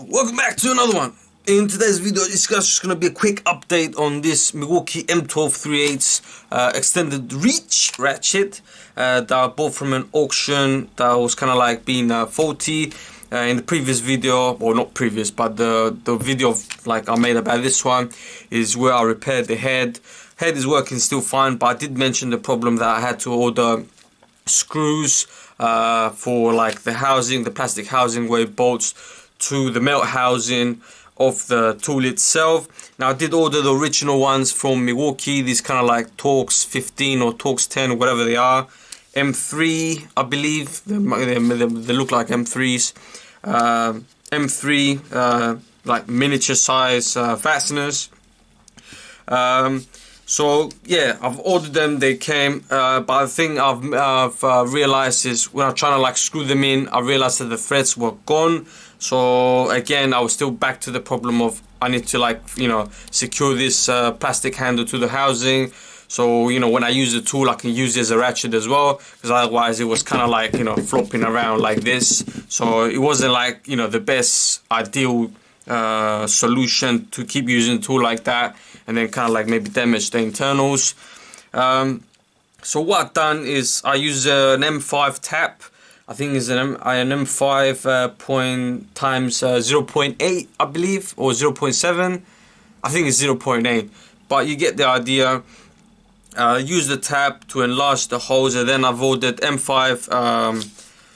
Welcome back to another one. In today's video, it's just going to be a quick update on this Milwaukee M12 3/8 extended reach ratchet that I bought from an auction that was kind of like being faulty. In the previous video, or not previous, but the video of, like I made about this one is where I repaired the head. Head is working still fine, but I did mention the problem that I had to order screws for like the housing, the plastic housing where it bolts to the melt housing of the tool itself. Now I did order the original ones from Milwaukee, these kind of like Torx 15 or Torx 10, whatever they are, M3 I believe, they look like M3s, M3 like miniature size fasteners. So yeah, I've ordered them, they came, but the thing I've realized is when I'm trying to like screw them in, I realized that the threads were gone. So again, I was still back to the problem of I need to like, you know, secure this plastic handle to the housing. So, you know, when I use the tool, I can use it as a ratchet as well, because otherwise it was kind of like, you know, flopping around like this. So it wasn't like, you know, the best ideal solution to keep using a tool like that and then kind of like maybe damage the internals. So what I've done is I use an M5 tap. I think it's an M5 point times 0.8 I believe, or 0.7. I think it's 0.8, but you get the idea. Use the tap to enlarge the holes, and then I've ordered M5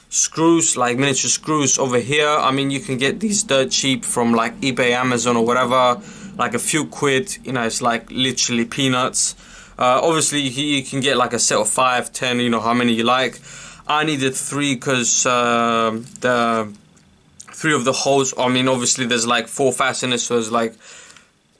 screws, like miniature screws over here. I mean, you can get these dirt cheap from like eBay, Amazon or whatever, like a few quid, you know, it's like literally peanuts. Obviously you can get like a set of 5, 10, you know, how many you like. I needed 3 because the 3 of the holes, I mean, obviously there's like 4 fasteners, so it's like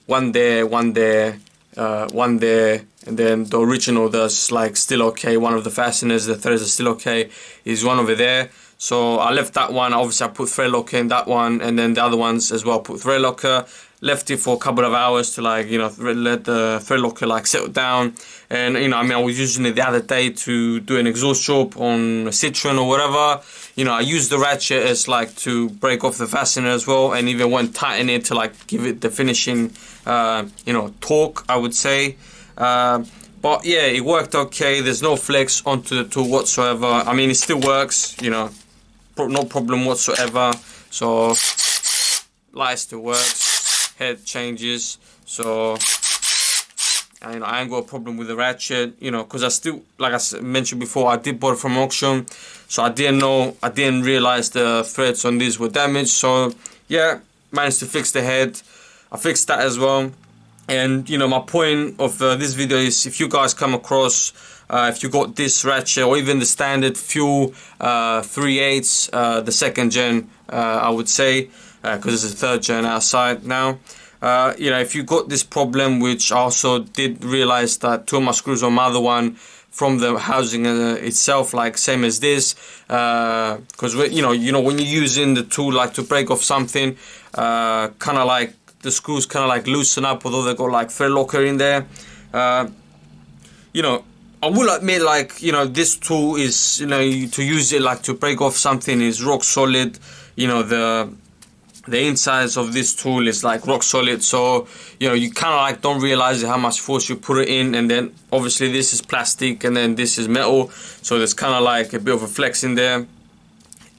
one there, one there, one there, and then the original that's like still okay. One of the fasteners, the threads are still okay, is one over there. So I left that one. Obviously I put thread locker in that one, and then the other ones as well put thread locker. Left it for a couple of hours to like, you know, let the thread locker like settle down. And you know, I mean, I was using it the other day to do an exhaust job on a Citroen or whatever. You know, I used the ratchet as like to break off the fastener as well, and even went tighten it to like give it the finishing you know, torque, I would say. But yeah, it worked okay. There's no flex onto the tool whatsoever. I mean, it still works, you know, no problem whatsoever. So light still works, head changes. So and I ain't got a problem with the ratchet, you know, because I still, like I mentioned before, I did buy it from auction, so I didn't realize the threads on these were damaged. So yeah, managed to fix the head. I fixed that as well. And you know, my point of this video is, if you guys come across, if you got this ratchet or even the standard fuel 3/8, the 2nd gen, I would say, because it's a 3rd gen outside now. You know, if you got this problem, which I also did realize that 2 of my screws on my other one from the housing itself, like same as this, because you know when you're using the tool like to break off something, kind of like the screws kind of like loosen up, although they got like thread locker in there. You know, I will admit, like, you know, this tool is, you know, to use it like to break off something is rock solid. You know, the insides of this tool is like rock solid, so you know, you kind of like don't realize how much force you put it in. And then obviously this is plastic and then this is metal, so there's kind of like a bit of a flex in there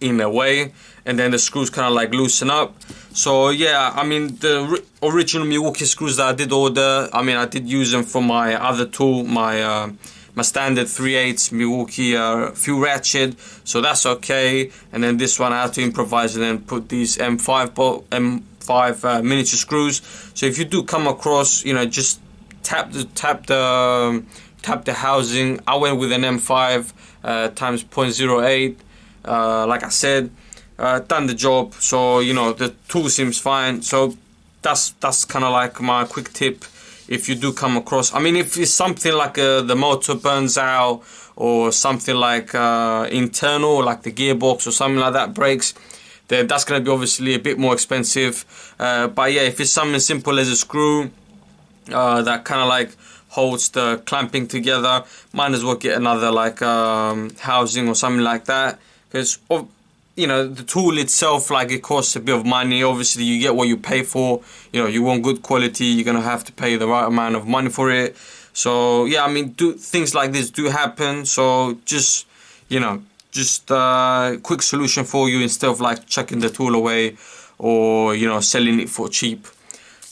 in a way, and then the screws kind of like loosen up. So yeah, I mean, the original Milwaukee screws that I did order, I mean, I did use them for my other tool, my my standard 3/8 Milwaukee fuel ratchet, so that's okay. And then this one I had to improvise and then put these M5 miniature screws. So if you do come across, you know, just tap the housing. I went with an M5 times 0.08. Like I said, done the job. So you know, the tool seems fine. So that's kind of like my quick tip. If you do come across, I mean, if it's something like the motor burns out, or something like internal, like the gearbox or something like that breaks, then that's going to be obviously a bit more expensive. But yeah, if it's something simple as a screw that kind of like holds the clamping together, might as well get another like housing or something like that, because you know, the tool itself, like, it costs a bit of money. Obviously you get what you pay for. You know, you want good quality, you're gonna have to pay the right amount of money for it. So yeah, I mean, things like this do happen. So just, you know, just quick solution for you, instead of like chucking the tool away or, you know, selling it for cheap.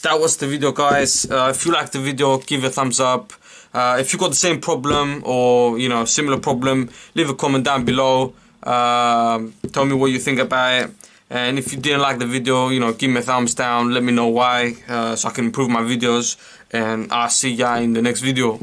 That was the video, guys. If you liked the video, give it a thumbs up. If you got the same problem or, you know, similar problem, leave a comment down below. Tell me what you think about it. And if you didn't like the video, you know, give me a thumbs down. Let me know why, so I can improve my videos. And I'll see ya in the next video.